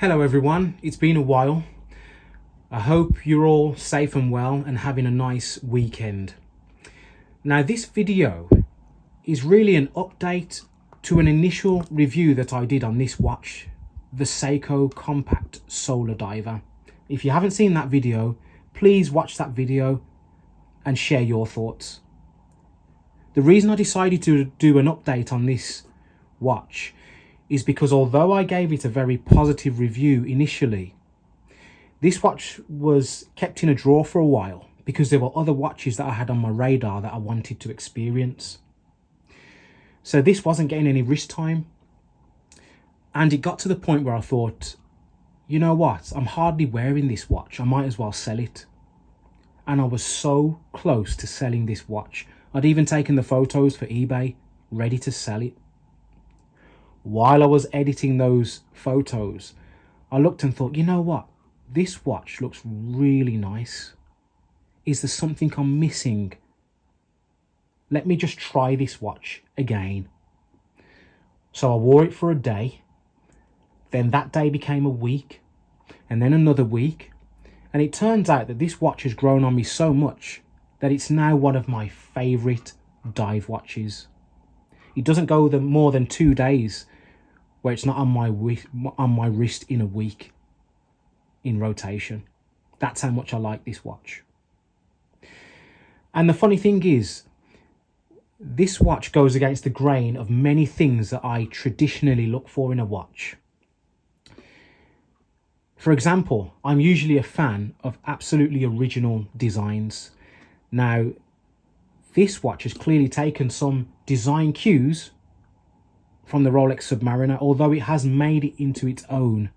Hello everyone, it's been a while. I hope you're all safe and well and having a nice weekend. Now this video is really an update to an initial review that I did on this watch, the Seiko Compact Solar Diver. If you haven't seen that video, please watch that video and share your thoughts. The reason I decided to do an update on this watch is because although I gave it a very positive review initially, this watch was kept in a drawer for a while because there were other watches that I had on my radar that I wanted to experience. So this wasn't getting any wrist time. And it got to the point where I thought, you know what, I'm hardly wearing this watch. I might as well sell it. And I was so close to selling this watch. I'd even taken the photos for eBay, ready to sell it. While I was editing those photos, I looked and thought, you know what? This watch looks really nice. Is there something I'm missing? Let me just try this watch again. So I wore it for a day. Then that day became a week. And then another week. And it turns out that this watch has grown on me so much that it's now one of my favourite dive watches. It doesn't go more than 2 days where it's not on my wrist in a week in rotation. That's how much I like this watch. And the funny thing is, this watch goes against the grain of many things that I traditionally look for in a watch. For example, I'm usually a fan of absolutely original designs. Now, this watch has clearly taken some design cues from the Rolex Submariner, although it has made it into its own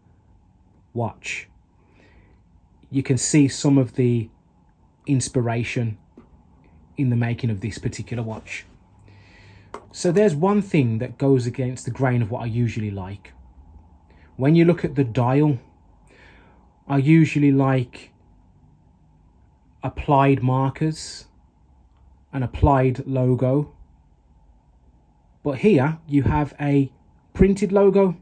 watch. You can see some of the inspiration in the making of this particular watch. So there's one thing that goes against the grain of what I usually like. When you look at the dial, I usually like applied markers, an applied logo. But here you have a printed logo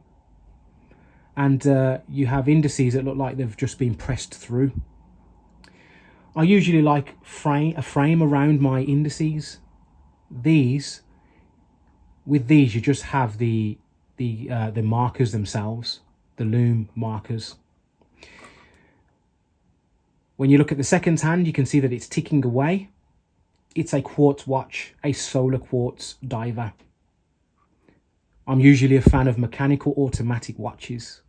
and you have indices that look like they've just been pressed through. I usually like a frame around my indices. With these you just have the markers themselves, the lume markers. When you look at the second hand, you can see that it's ticking away. It's a quartz watch, a solar quartz diver. I'm usually a fan of mechanical automatic watches.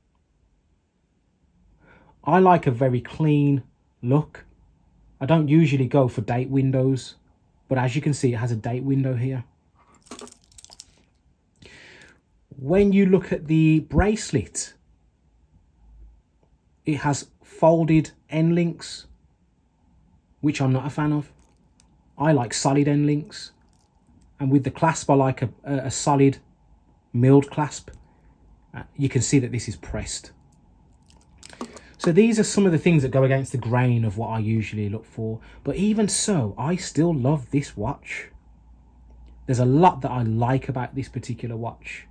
I like a very clean look. I don't usually go for date windows, but as you can see, it has a date window here. When you look at the bracelet, it has folded end links, which I'm not a fan of. I like solid end links. And with the clasp, I like a solid milled clasp. You can see that this is pressed. So these are some of the things that go against the grain of what I usually look for. But even so, I still love this watch. There's a lot that I like about this particular watch.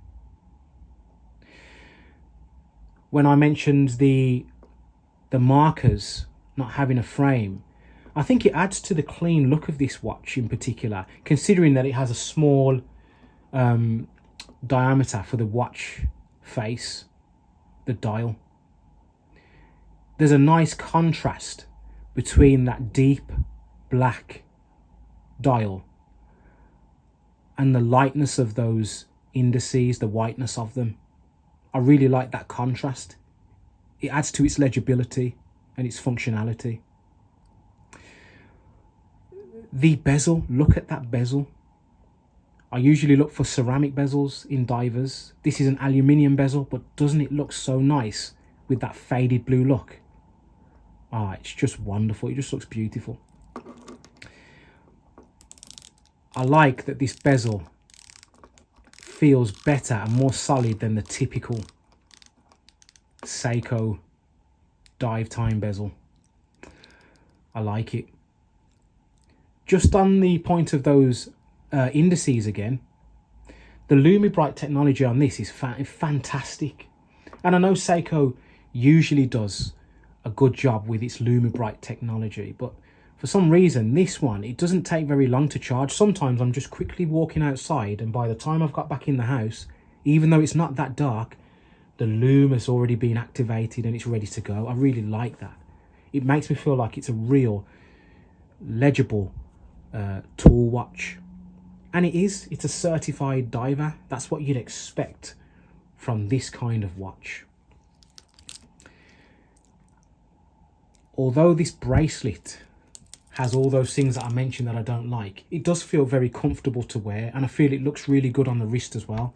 When I mentioned the markers not having a frame, I think it adds to the clean look of this watch in particular, considering that it has a small diameter for the watch face, the dial. There's a nice contrast between that deep black dial and the lightness of those indices, the whiteness of them. I really like that contrast. It adds to its legibility and its functionality. The bezel, look at that bezel. I usually look for ceramic bezels in divers. This is an aluminium bezel, but doesn't it look so nice with that faded blue look? It's just wonderful. It just looks beautiful. I like that this bezel feels better and more solid than the typical Seiko dive time bezel. I like it. Just on the point of those indices again, the LumiBrite technology on this is fantastic. And I know Seiko usually does a good job with its LumiBright technology, but for some reason this one, it doesn't take very long to charge. Sometimes I'm just quickly walking outside, and by the time I've got back in the house, even though it's not that dark, the loom has already been activated and it's ready to go. I really like that. It makes me feel like it's a real legible tool watch. And it's a certified diver. That's what you'd expect from this kind of watch. Although this bracelet has all those things that I mentioned that I don't like, it does feel very comfortable to wear, and I feel it looks really good on the wrist as well.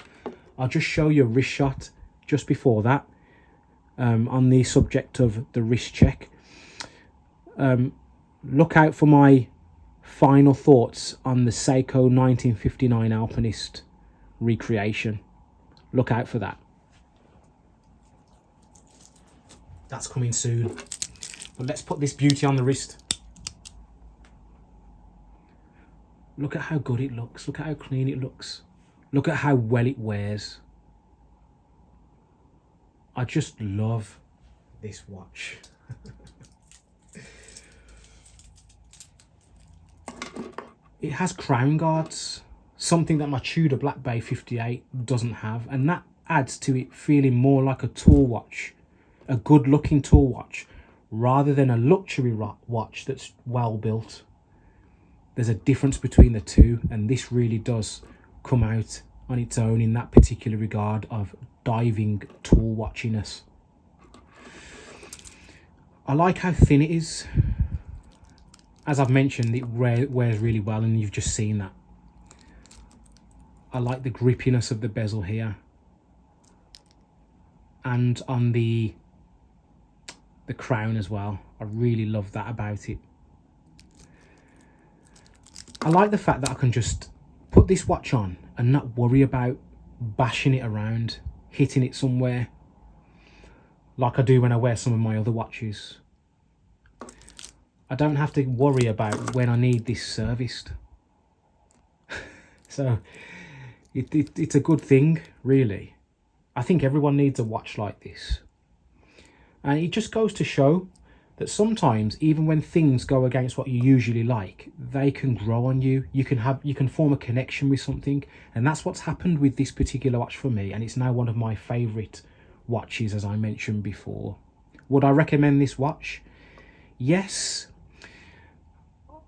I'll just show you a wrist shot just before that, on the subject of the wrist check. Look out for my final thoughts on the Seiko 1959 Alpinist recreation. Look out for that. That's coming soon. But let's put this beauty on the wrist. Look at how good it looks. Look at how clean it looks. Look at how well it wears. I just love this watch. It has crown guards, something that my Tudor Black Bay 58 doesn't have, and that adds to it feeling more like a tool watch, a good looking tool watch, rather than a luxury watch that's well built. There's a difference between the two, and this really does come out on its own in that particular regard of diving tool watchiness. I like how thin it is. As I've mentioned, it wears really well, and you've just seen that. I like the grippiness of the bezel here, and on the crown as well. I really love that about it. I like the fact that I can just put this watch on and not worry about bashing it around, hitting it somewhere, like I do when I wear some of my other watches. I don't have to worry about when I need this serviced. So it's a good thing, really. I think everyone needs a watch like this. And it just goes to show that sometimes, even when things go against what you usually like, they can grow on you. You can form a connection with something, and that's what's happened with this particular watch for me, and it's now one of my favourite watches, as I mentioned before. Would I recommend this watch? Yes.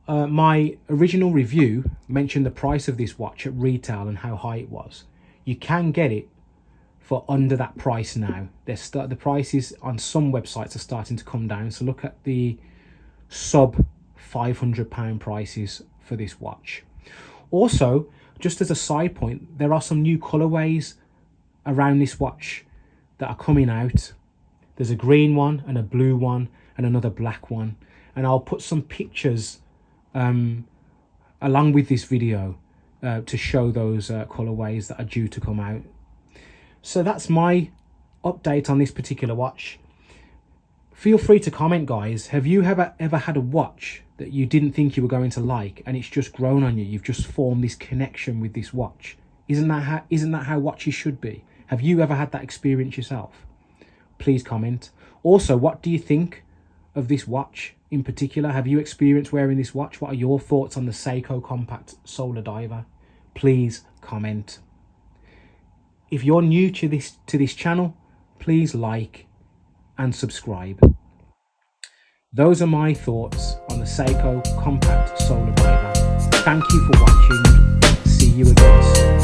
My original review mentioned the price of this watch at retail and how high it was. You can get it for under that price now. The prices on some websites are starting to come down, so look at the sub £500 prices for this watch. Also, just as a side point, there are some new colorways around this watch that are coming out. There's a green one and a blue one and another black one, and I'll put some pictures along with this video to show those colorways that are due to come out. So that's my update on this particular watch. Feel free to comment, guys. Have you ever had a watch that you didn't think you were going to like, and it's just grown on you? You've just formed this connection with this watch. Isn't that how watches should be? Have you ever had that experience yourself? Please comment. Also, what do you think of this watch in particular? Have you experienced wearing this watch? What are your thoughts on the Seiko Compact Solar Diver? Please comment. If you're new to this channel, please like and subscribe. Those are my thoughts on the Seiko Compact Solar Diver. Thank you for watching. See you again soon.